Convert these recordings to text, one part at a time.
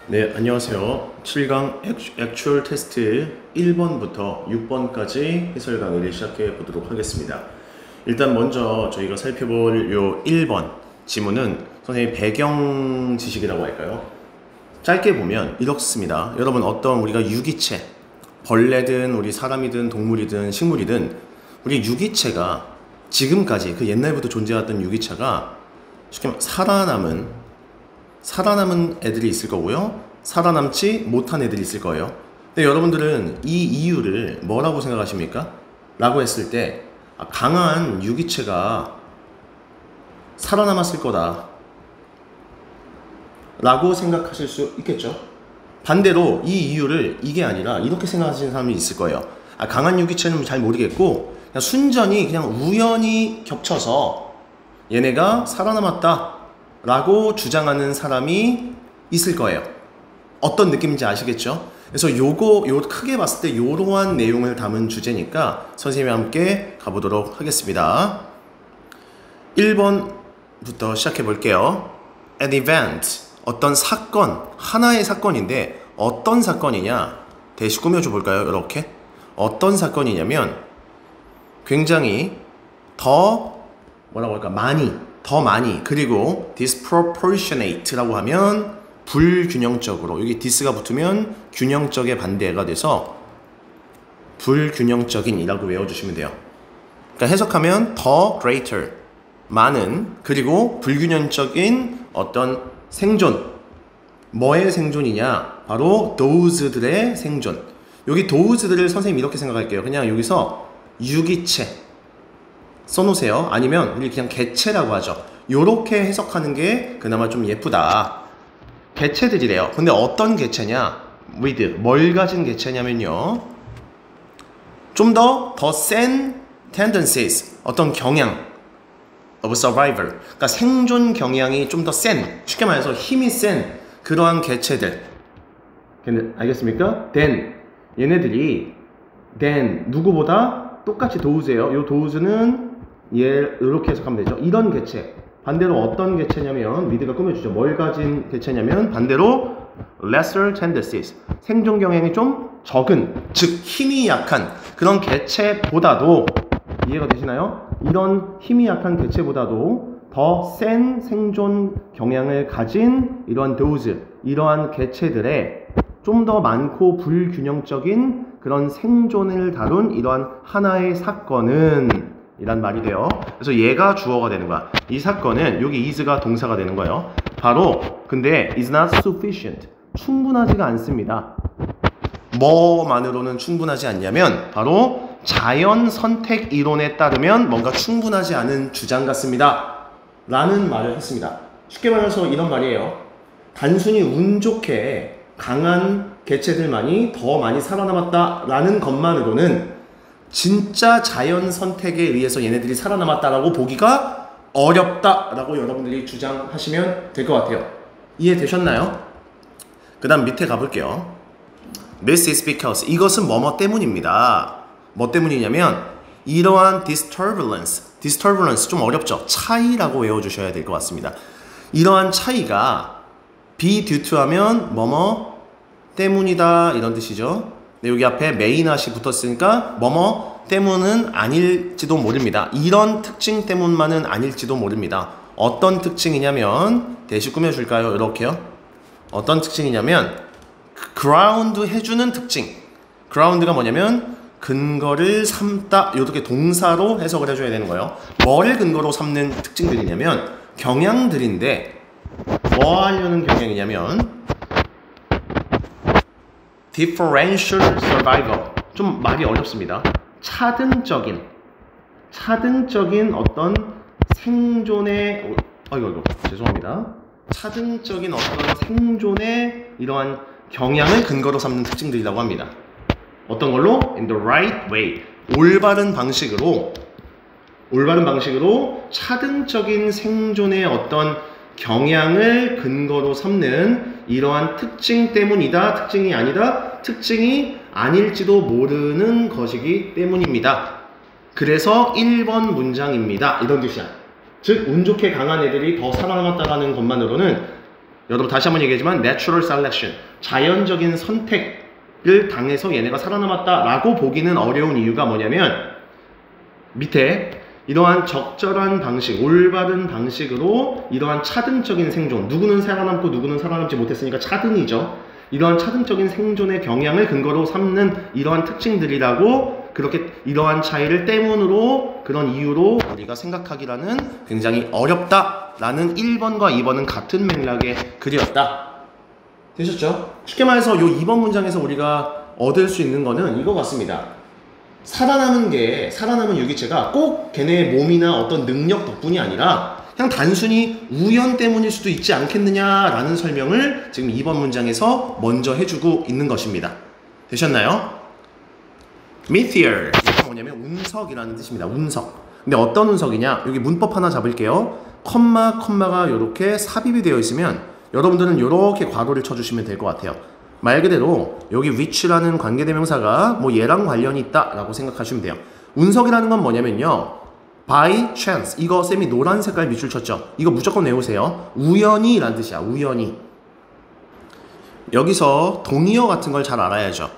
네, 안녕하세요. 7강 액추얼 테스트 1번부터 6번까지 해설 강의를 시작해 보도록 하겠습니다. 일단 먼저 저희가 살펴볼 요 1번 지문은 선생님 배경 지식이라고 할까요? 짧게 보면 이렇습니다. 여러분 어떤 우리가 유기체, 벌레든 우리 사람이든 동물이든 식물이든 우리 유기체가 지금까지 그 옛날부터 존재했던 유기체가 쉽게 말하면 살아남은 애들이 있을 거고요. 살아남지 못한 애들이 있을 거예요. 근데 여러분들은 이 이유를 뭐라고 생각하십니까? 라고 했을 때 강한 유기체가 살아남았을 거다 라고 생각하실 수 있겠죠. 반대로 이 이유를 이게 아니라 이렇게 생각하시는 사람이 있을 거예요. 강한 유기체는 잘 모르겠고 그냥 순전히 그냥 우연히 겹쳐서 얘네가 살아남았다 라고 주장하는 사람이 있을 거예요. 어떤 느낌인지 아시겠죠? 그래서 크게 봤을 때 요러한 내용을 담은 주제니까 선생님과 함께 가보도록 하겠습니다. 1번부터 시작해 볼게요. An event, 어떤 사건, 하나의 사건인데 어떤 사건이냐? 대시 꾸며줘 볼까요? 이렇게. 어떤 사건이냐면 굉장히 더 많이 그리고 disproportionate라고 하면 불균형적으로, 여기 this가 붙으면 균형적의 반대가 돼서 불균형적인 이라고 외워주시면 돼요. 그러니까 해석하면 더 greater, 많은, 그리고 불균형적인 어떤 생존. 뭐의 생존이냐? 바로 those들의 생존. 여기 those들을 선생님 이렇게 생각할게요. 그냥 여기서 유기체 써놓으세요. 아니면 우리 그냥 개체라고 하죠. 요렇게 해석하는 게 그나마 좀 예쁘다. 개체들이래요. 근데 어떤 개체냐? with, 뭘 가진 개체냐면요, 좀 더 센 tendencies, 어떤 경향 of survival, 그러니까 생존 경향이 좀 더 센, 쉽게 말해서 힘이 센 그러한 개체들. 알겠습니까? 얘네들이 누구보다 똑같이 도우즈예요. 요 도우즈는 이렇게 해석하면 되죠. 이런 개체. 반대로 어떤 개체냐면 미드가 꾸며주죠. 뭘 가진 개체냐면 반대로 lesser tendencies, 생존 경향이 좀 적은, 즉 힘이 약한 그런 개체보다도, 이해가 되시나요? 이런 힘이 약한 개체보다도 더 센 생존 경향을 가진 이러한 those, 이러한 개체들의 좀 더 많고 불균형적인 그런 생존을 다룬 이러한 하나의 사건은 이란 말이 돼요. 그래서 얘가 주어가 되는 거야. 이 사건은 여기 is가 동사가 되는 거예요. 바로 근데 is not sufficient, 충분하지가 않습니다. 뭐만으로는 충분하지 않냐면 바로 자연 선택 이론에 따르면 뭔가 충분하지 않은 주장 같습니다 라는 말을 했습니다. 쉽게 말해서 이런 말이에요. 단순히 운 좋게 강한 개체들만이 더 많이 살아남았다 라는 것만으로는 진짜 자연 선택에 의해서 얘네들이 살아남았다라고 보기가 어렵다라고 여러분들이 주장하시면 될 것 같아요. 이해되셨나요? 그 다음 밑에 가볼게요. This is because, 이것은 뭐뭐 때문입니다. 뭐 때문이냐면 이러한 disturbance 좀 어렵죠? 차이라고 외워주셔야 될 것 같습니다. 이러한 차이가 be due to 하면 뭐뭐 때문이다 이런 뜻이죠. 여기 앞에 메인앗이 붙었으니까 뭐뭐 때문은 아닐지도 모릅니다. 이런 특징 때문만은 아닐지도 모릅니다. 어떤 특징이냐면 대시 꾸며줄까요? 이렇게요. 어떤 특징이냐면 ground 해주는 특징. ground가 뭐냐면 근거를 삼다, 이렇게 동사로 해석을 해줘야 되는 거예요. 뭐를 근거로 삼는 특징들이냐면 경향들인데 뭐 하려는 경향이냐면 differential survival, 좀 말이 어렵습니다. 차등적인 어떤 생존의 죄송합니다. 차등적인 어떤 생존의 이러한 경향을 근거로 삼는 특징들이라고 합니다. 어떤 걸로? in the right way, 올바른 방식으로 차등적인 생존의 어떤 경향을 근거로 삼는 이러한 특징 때문이다, 특징이 아니다, 특징이 아닐지도 모르는 것이기 때문입니다. 그래서 1번 문장입니다. 이런 뜻이야. 즉 운 좋게 강한 애들이 더 살아남았다는 것만으로는 여러분 다시 한번 얘기하지만 natural selection, 자연적인 선택을 당해서 얘네가 살아남았다라고 보기는 어려운 이유가 뭐냐면 밑에 이러한 적절한 방식, 올바른 방식으로 이러한 차등적인 생존, 누구는 살아남고 누구는 살아남지 못했으니까 차등이죠. 이러한 차등적인 생존의 경향을 근거로 삼는 이러한 특징들이라고 그렇게 이러한 차이를 때문으로 그런 이유로 우리가 생각하기라는 굉장히 어렵다라는 1번과 2번은 같은 맥락의 글이었다. 되셨죠? 쉽게 말해서 이 2번 문장에서 우리가 얻을 수 있는 거는 이거 같습니다. 살아남은 유기체가 꼭 걔네의 몸이나 어떤 능력 덕분이 아니라 그냥 단순히 우연 때문일 수도 있지 않겠느냐라는 설명을 지금 2번 문장에서 먼저 해주고 있는 것입니다. 되셨나요? meteor, 이게 뭐냐면 운석이라는 뜻입니다. 운석. 근데 어떤 운석이냐? 여기 문법 하나 잡을게요. 컴마가 이렇게 삽입이 되어 있으면 여러분들은 이렇게 괄호를 쳐주시면 될 것 같아요. 말 그대로 여기 which라는 관계대명사가 뭐 얘랑 관련이 있다라고 생각하시면 돼요. 운석이라는 건 뭐냐면요. by chance, 이거 쌤이 노란 색깔 밑줄 쳤죠. 이거 무조건 외우세요. 우연히 라는 뜻이야. 우연히. 여기서 동의어 같은 걸 잘 알아야죠.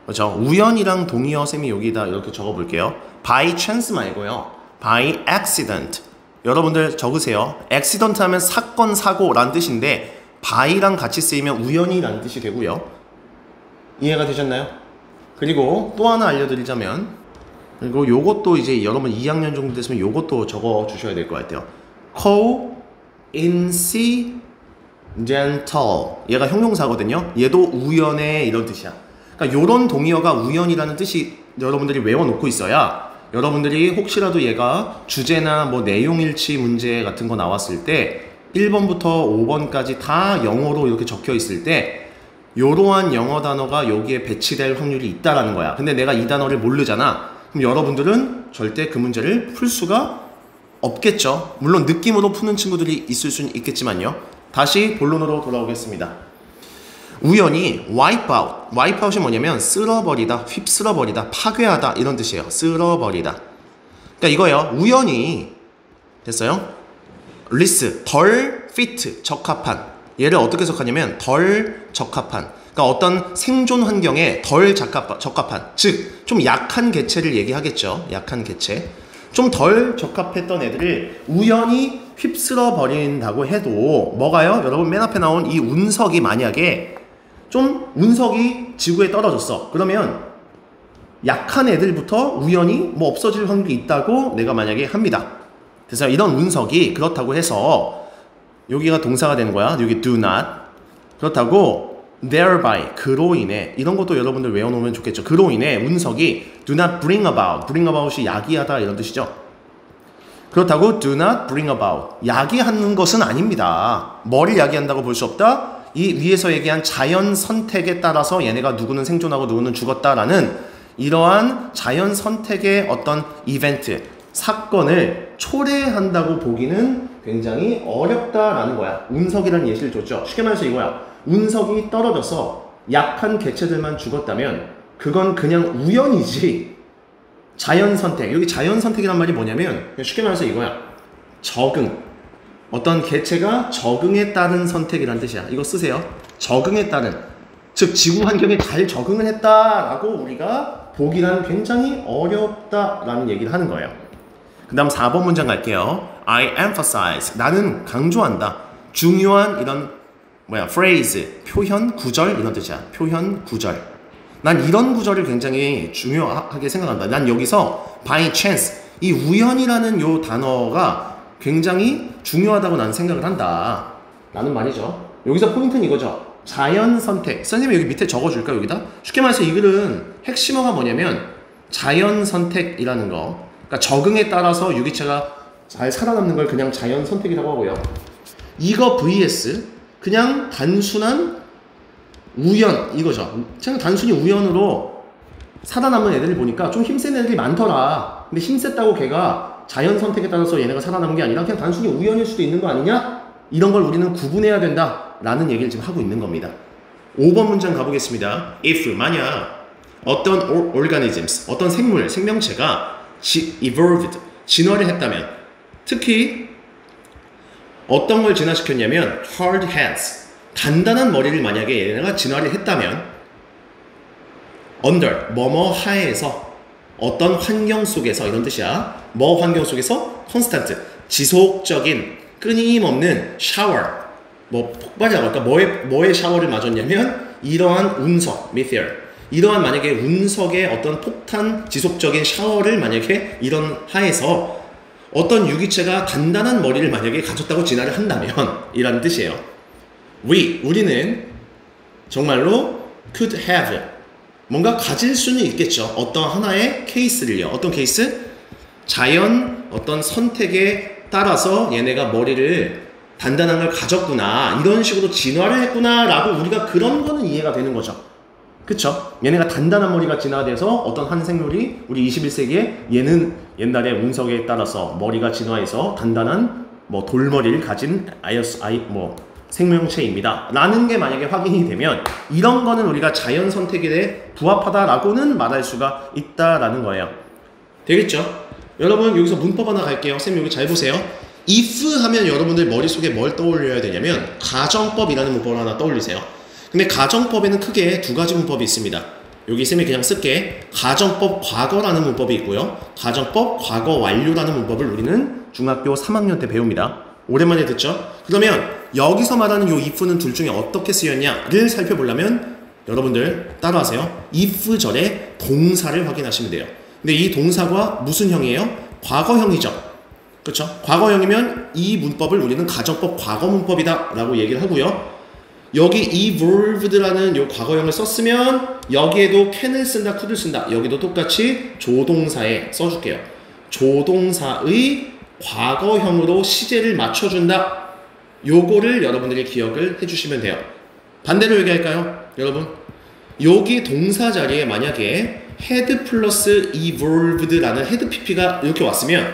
그렇죠? 우연이랑 동의어 쌤이 여기다 이렇게 적어볼게요. by chance 말고요. by accident. 여러분들 적으세요. accident 하면 사건, 사고라는 뜻인데 by랑 같이 쓰이면 우연히라는 뜻이 되고요. 이해가 되셨나요? 그리고 또 하나 알려드리자면, 그리고 요것도 이제 여러분 2학년 정도 됐으면 요것도 적어 주셔야 될 것 같아요. coincidental. 얘가 형용사거든요. 얘도 우연의 이런 뜻이야. 그러니까 요런 동의어가 우연이라는 뜻이 여러분들이 외워놓고 있어야 여러분들이 혹시라도 얘가 주제나 뭐 내용일치 문제 같은 거 나왔을 때 1번부터 5번까지 다 영어로 이렇게 적혀 있을 때 요러한 영어 단어가 여기에 배치될 확률이 있다라는 거야. 근데 내가 이 단어를 모르잖아. 그럼 여러분들은 절대 그 문제를 풀 수가 없겠죠. 물론 느낌으로 푸는 친구들이 있을 수는 있겠지만요. 다시 본론으로 돌아오겠습니다. 우연히 wipe out이 뭐냐면 쓸어버리다, 휩쓸어버리다, 파괴하다 이런 뜻이에요. 쓸어버리다. 그러니까 이거예요. 우연히 됐어요? 리스, 덜 fit, 적합한. 얘를 어떻게 해석하냐면 덜 적합한. 그러니까 어떤 생존 환경에 덜 적합한. 즉, 좀 약한 개체를 얘기하겠죠. 약한 개체. 좀 덜 적합했던 애들을 우연히 휩쓸어 버린다고 해도 뭐가요? 여러분 맨 앞에 나온 이 운석이 만약에 좀 운석이 지구에 떨어졌어. 그러면 약한 애들부터 우연히 뭐 없어질 확률이 있다고 내가 만약에 합니다. 그래서 이런 운석이 그렇다고 해서 여기가 동사가 되는 거야. 여기 do not. 그렇다고 thereby, 그로 인해, 이런 것도 여러분들 외워놓으면 좋겠죠. 그로 인해 운석이 do not bring about이 야기하다 이런 뜻이죠. 그렇다고 do not bring about, 야기하는 것은 아닙니다. 뭐를 야기한다고 볼 수 없다? 이 위에서 얘기한 자연 선택에 따라서 얘네가 누구는 생존하고 누구는 죽었다라는 이러한 자연 선택의 어떤 이벤트, 사건을 초래한다고 보기는 굉장히 어렵다라는 거야. 운석이라는 예시를 줬죠. 쉽게 말해서 이거야. 운석이 떨어져서 약한 개체들만 죽었다면 그건 그냥 우연이지 자연 선택. 여기 자연 선택이란 말이 뭐냐면 쉽게 말해서 이거야. 적응. 어떤 개체가 적응에 따른 선택이란 뜻이야. 이거 쓰세요. 적응에 따른. 즉 지구 환경에 잘 적응을 했다라고 우리가 보기란 굉장히 어렵다라는 얘기를 하는 거예요. 그 다음 4번 문장 갈게요. I emphasize. 나는 강조한다. 중요한 이런 phrase, 표현, 구절 이런 뜻이야. 표현, 구절. 난 이런 구절을 굉장히 중요하게 생각한다. 난 여기서 by chance, 이 우연이라는 요 단어가 굉장히 중요하다고 난 생각을 한다. 라는 말이죠. 여기서 포인트는 이거죠. 자연 선택. 선생님이 여기 밑에 적어줄까 여기다? 쉽게 말해서 이 글은 핵심어가 뭐냐면 자연 선택이라는 거. 그러니까 적응에 따라서 유기체가 잘 살아남는 걸 그냥 자연 선택이라고 하고요. 이거 vs 그냥 단순한 우연 이거죠. 그냥 단순히 우연으로 살아남는 애들을 보니까 좀 힘센 애들이 많더라. 근데 힘셌다고 걔가 자연 선택에 따라서 얘네가 살아남은 게 아니라 그냥 단순히 우연일 수도 있는 거 아니냐? 이런 걸 우리는 구분해야 된다 라는 얘기를 지금 하고 있는 겁니다. 5번 문장 가보겠습니다. If 만약 어떤 organisms, 어떤 생물, 생명체가 evolved, 진화를 했다면 특히 어떤 걸 진화시켰냐면 hard heads, 단단한 머리를 만약에 얘네가 진화를 했다면 under, 뭐뭐 하에서 어떤 환경 속에서 이런 뜻이야. 뭐 환경 속에서 constant, 지속적인 끊임없는 샤워, 뭐 폭발이라고 할까? 뭐의 샤워를 맞았냐면 이러한 운석, meteor, 이러한 만약에 운석의 어떤 폭탄 지속적인 샤워를 만약에 이런 하에서 어떤 유기체가 단단한 머리를 만약에 가졌다고 진화를 한다면 이라는 뜻이에요. 우리는 정말로 could have, 뭔가 가질 수는 있겠죠. 어떤 하나의 케이스를요. 어떤 케이스? 자연 어떤 선택에 따라서 얘네가 머리를 단단한 걸 가졌구나, 이런 식으로 진화를 했구나 라고 우리가 그런 거는 이해가 되는 거죠. 그쵸? 얘네가 단단한 머리가 진화돼서 어떤 한 생물이 우리 21세기에 얘는 옛날에 운석에 따라서 머리가 진화해서 단단한 뭐 돌머리를 가진 생명체입니다 라는 게 만약에 확인이 되면 이런 거는 우리가 자연 선택에 부합하다라고는 말할 수가 있다라는 거예요. 되겠죠? 여러분 여기서 문법 하나 갈게요. 쌤 여기 잘 보세요. if 하면 여러분들 머릿속에 뭘 떠올려야 되냐면 가정법이라는 문법을 하나 떠올리세요. 근데 가정법에는 크게 두 가지 문법이 있습니다. 여기 쌤이 그냥 쓸게. 가정법 과거라는 문법이 있고요. 가정법 과거 완료라는 문법을 우리는 중학교 3학년 때 배웁니다. 오랜만에 듣죠? 그러면 여기서 말하는 요 if는 둘 중에 어떻게 쓰였냐를 살펴보려면 여러분들 따라하세요. if 절에 동사를 확인하시면 돼요. 근데 이 동사가 무슨 형이에요? 과거형이죠. 그렇죠? 과거형이면 이 문법을 우리는 가정법 과거 문법이다 라고 얘기를 하고요. 여기 evolved라는 요 과거형을 썼으면 여기에도 can을 쓴다, could를 쓴다. 여기도 똑같이 조동사에 써줄게요. 조동사의 과거형으로 시제를 맞춰준다. 요거를 여러분들이 기억을 해주시면 돼요. 반대로 얘기할까요? 여러분 여기 동사 자리에 만약에 had 플러스 evolved라는 had pp가 이렇게 왔으면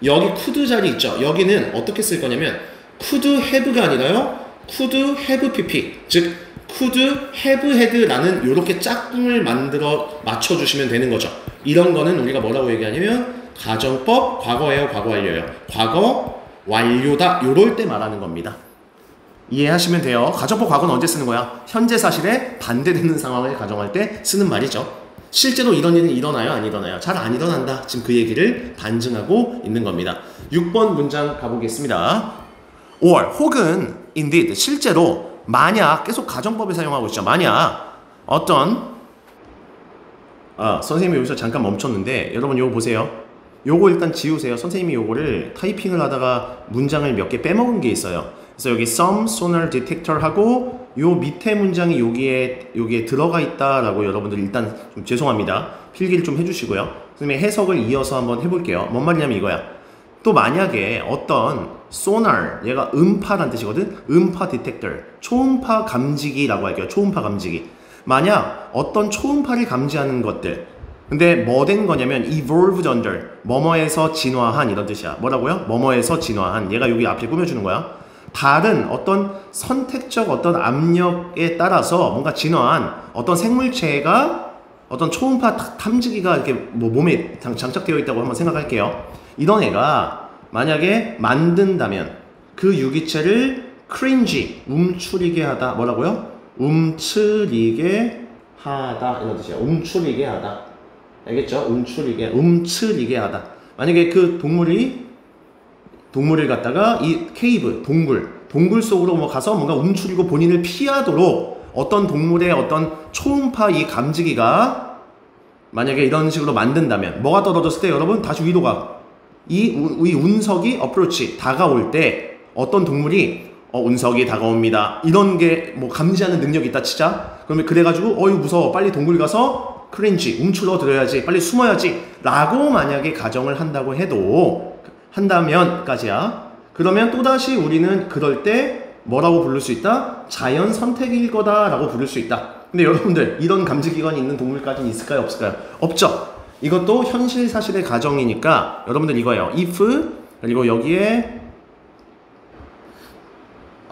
여기 could 자리 있죠. 여기는 어떻게 쓸 거냐면 could have가 아니라요, could have pp, 즉 could have had라는 이렇게 짝꿍을 만들어 맞춰주시면 되는 거죠. 이런 거는 우리가 뭐라고 얘기하냐면 가정법 과거예요, 과거 완료예요. 과거 완료다, 요럴 때 말하는 겁니다. 이해하시면 돼요. 가정법 과거는 언제 쓰는 거야? 현재 사실에 반대되는 상황을 가정할 때 쓰는 말이죠. 실제로 이런 일은 일어나요? 안 일어나요? 잘 안 일어난다. 지금 그 얘기를 반증하고 있는 겁니다. 6번 문장 가보겠습니다. or 혹은 indeed 실제로 만약 계속 가정법을 사용하고 있죠. 만약 어떤 선생님이 여기서 잠깐 멈췄는데 여러분 요거 보세요. 요거 일단 지우세요. 선생님이 요거를 타이핑을 하다가 문장을 몇 개 빼먹은 게 있어요. 그래서 여기 some sonar detector 하고 요 밑에 문장이 여기에 들어가 있다라고 여러분들 일단 좀 죄송합니다. 필기를 좀 해주시고요. 선생님의 해석을 이어서 한번 해볼게요. 뭔 말이냐면 이거야. 또 만약에 어떤 sonar, 얘가 음파란 뜻이거든. 음파 detector, 초음파 감지기라고 할게요. 초음파 감지기. 만약 어떤 초음파를 감지하는 것들, 근데 뭐 된 거냐면 evolved under, 뭐뭐에서 진화한 이런 뜻이야. 뭐라고요? 뭐뭐에서 진화한. 얘가 여기 앞에 꾸며주는 거야. 다른 어떤 선택적 어떤 압력에 따라서 뭔가 진화한 어떤 생물체가 어떤 초음파 탐지기가 이렇게 뭐 몸에 장착되어 있다고 한번 생각할게요. 이런 애가 만약에 만든다면 그 유기체를 cringe, 움츠리게 하다. 뭐라고요? 움츠리게 하다 이런 뜻이야. 움츠리게 하다. 알겠죠? 움츠리게 하다. 만약에 그 동물을 갖다가 이 케이브, 동굴 속으로 뭐 가서 뭔가 움츠리고 본인을 피하도록 어떤 동물의 어떤 초음파 이 감지기가 만약에 이런 식으로 만든다면 뭐가 떨어졌을 때 여러분 다시 위로 가. 이 운석이 어프로치 다가올 때 어떤 동물이 운석이 다가옵니다. 이런 게 뭐 감지하는 능력이 있다 치자. 그러면 그래가지고 이거 무서워. 빨리 동굴 가서 크린지 움츠러 들어야지. 빨리 숨어야지. 라고 만약에 가정을 한다고 한다면까지야. 그러면 또다시 우리는 그럴 때 뭐라고 부를 수 있다? 자연 선택일 거다라고 부를 수 있다. 근데 여러분들 이런 감지기관이 있는 동물까지는 있을까요? 없을까요? 없죠. 이것도 현실 사실의 가정이니까 여러분들 이거예요. if 그리고 여기에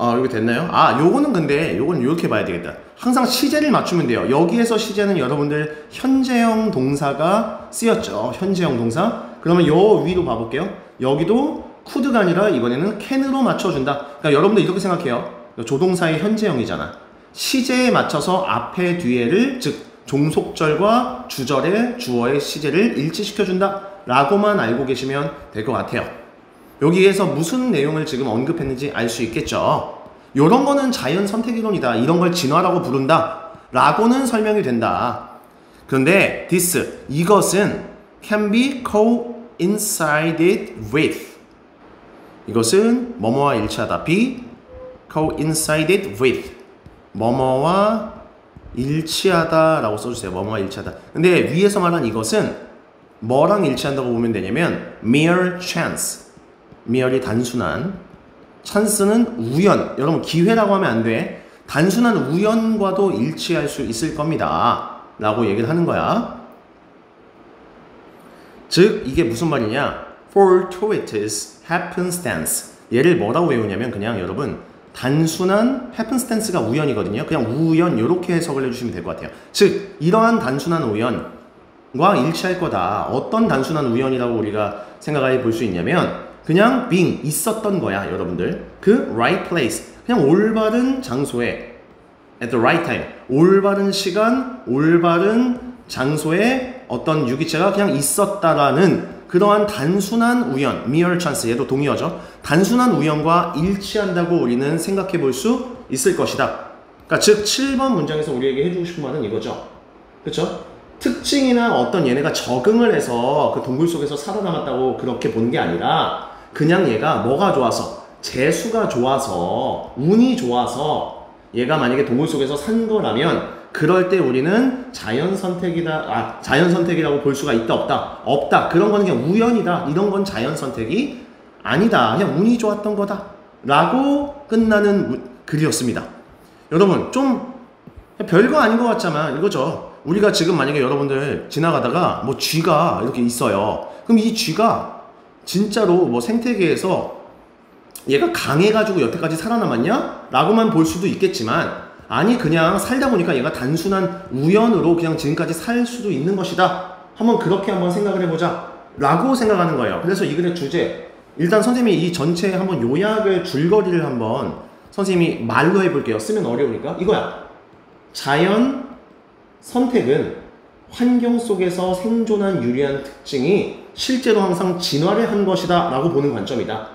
여기 됐나요? 요거는 근데 요건 이렇게 봐야 되겠다. 항상 시제를 맞추면 돼요. 여기에서 시제는 여러분들 현재형 동사가 쓰였죠. 현재형 동사. 그러면 요 위로 봐볼게요. 여기도 could가 아니라 이번에는 can으로 맞춰준다. 그러니까 여러분들 이렇게 생각해요. 조동사의 현재형이잖아. 시제에 맞춰서 앞에 뒤에를 즉 종속절과 주절의 주어의 시제를 일치시켜준다 라고만 알고 계시면 될 것 같아요. 여기에서 무슨 내용을 지금 언급했는지 알 수 있겠죠. 요런 거는 자연 선택이론이다. 이런 걸 진화라고 부른다 라고는 설명이 된다. 그런데 this, 이것은 can be coincided with, 이것은 뭐뭐와 일치하다. be coincided with, 뭐뭐와 일치하다 라고 써주세요. 뭐뭐와 일치하다. 근데 위에서 말한 이것은 뭐랑 일치한다고 보면 되냐면 mere chance, mere이 단순한, 찬스는 우연, 여러분 기회라고 하면 안 돼. 단순한 우연과도 일치할 수 있을 겁니다 라고 얘기를 하는 거야. 즉 이게 무슨 말이냐, fortuitous happenstance, 얘를 뭐라고 외우냐면 그냥 여러분 단순한 happenstance가 우연이거든요. 그냥 우연 이렇게 해석을 해주시면 될 것 같아요. 즉 이러한 단순한 우연과 일치할 거다. 어떤 단순한 우연이라고 우리가 생각해 볼 수 있냐면 그냥 being, 있었던 거야 여러분들. 그 right place, 그냥 올바른 장소에 at the right time, 올바른 시간, 올바른 장소에 어떤 유기체가 그냥 있었다라는 그러한 단순한 우연, mere chance, 얘도 동의어죠. 단순한 우연과 일치한다고 우리는 생각해 볼 수 있을 것이다. 그러니까 즉 7번 문장에서 우리에게 해주고 싶은 말은 이거죠. 그렇죠? 특징이나 어떤 얘네가 적응을 해서 그 동굴 속에서 살아남았다고 그렇게 본 게 아니라 그냥 얘가 뭐가 좋아서, 재수가 좋아서, 운이 좋아서 얘가 만약에 동굴 속에서 산 거라면 그럴 때 우리는 자연 선택이라고 볼 수가 있다 없다? 없다. 그런 거는 그냥 우연이다. 이런 건 자연 선택이 아니다. 그냥 운이 좋았던 거다. 라고 끝나는 글이었습니다. 여러분 좀 별거 아닌 것 같지만 이거죠. 우리가 지금 만약에 여러분들 지나가다가 뭐 쥐가 이렇게 있어요. 그럼 이 쥐가 진짜로 뭐 생태계에서 얘가 강해가지고 여태까지 살아남았냐? 라고만 볼 수도 있겠지만 아니 그냥 살다 보니까 얘가 단순한 우연으로 그냥 지금까지 살 수도 있는 것이다. 한번 그렇게 한번 생각을 해보자 라고 생각하는 거예요. 그래서 이 글의 주제, 일단 선생님이 이 전체 한번 요약을, 줄거리를 한번 선생님이 말로 해볼게요. 쓰면 어려우니까. 이거야. 자연 선택은 환경 속에서 생존한 유리한 특징이 실제로 항상 진화를 한 것이다 라고 보는 관점이다.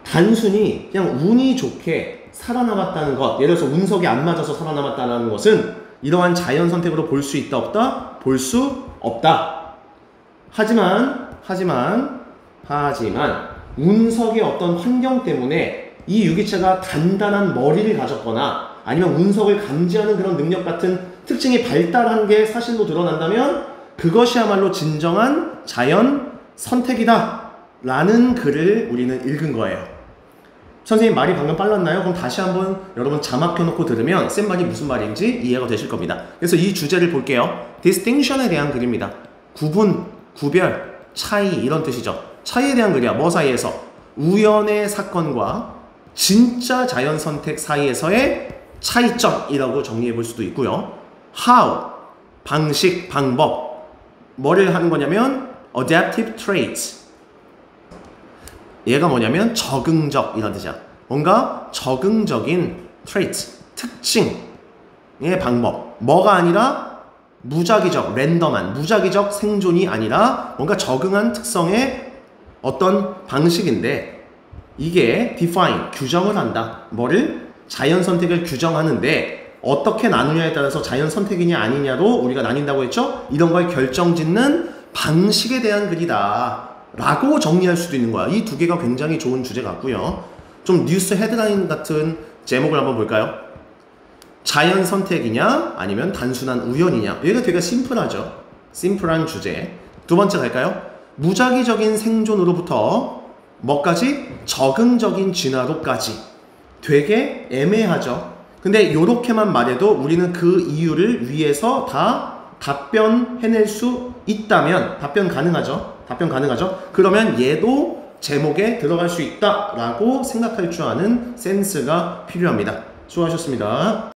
단순히 그냥 운이 좋게 살아남았다는 것, 예를 들어서 운석이 안 맞아서 살아남았다는 것은 이러한 자연 선택으로 볼 수 있다 없다? 볼 수 없다. 하지만 운석의 어떤 환경 때문에 이 유기체가 단단한 머리를 가졌거나 아니면 운석을 감지하는 그런 능력 같은 특징이 발달한 게 사실로 드러난다면 그것이야말로 진정한 자연 선택이다 라는 글을 우리는 읽은 거예요. 선생님 말이 방금 빨랐나요? 그럼 다시 한번 여러분 자막 켜놓고 들으면 쌤 말이 무슨 말인지 이해가 되실 겁니다. 그래서 이 주제를 볼게요. distinction에 대한 글입니다. 구분, 구별, 차이 이런 뜻이죠. 차이에 대한 글이야. 뭐 사이에서? 우연의 사건과 진짜 자연 선택 사이에서의 차이점이라고 정리해 볼 수도 있고요. how, 방식, 방법. 뭐를 하는 거냐면 adaptive traits. 얘가 뭐냐면 적응적 이런 뜻이야. 뭔가 적응적인 traits, 특징의 방법. 뭐가 아니라 무작위적, 랜덤한, 무작위적 생존이 아니라 뭔가 적응한 특성의 어떤 방식인데 이게 define, 규정을 한다. 뭐를? 자연 선택을 규정하는데 어떻게 나누냐에 따라서 자연 선택이냐 아니냐로 우리가 나뉜다고 했죠? 이런 걸 결정짓는 방식에 대한 글이다 라고 정리할 수도 있는 거야. 이 두 개가 굉장히 좋은 주제 같고요. 좀 뉴스 헤드라인 같은 제목을 한번 볼까요? 자연 선택이냐 아니면 단순한 우연이냐. 얘가 되게 심플하죠. 심플한 주제. 두 번째 갈까요? 무작위적인 생존으로부터 뭐까지? 적응적인 진화로까지. 되게 애매하죠. 근데 요렇게만 말해도 우리는 그 이유를 위해서 다 답변해낼 수 있다면 답변 가능하죠. 그러면 얘도 제목에 들어갈 수 있다라고 생각할 줄 아는 센스가 필요합니다. 수고하셨습니다.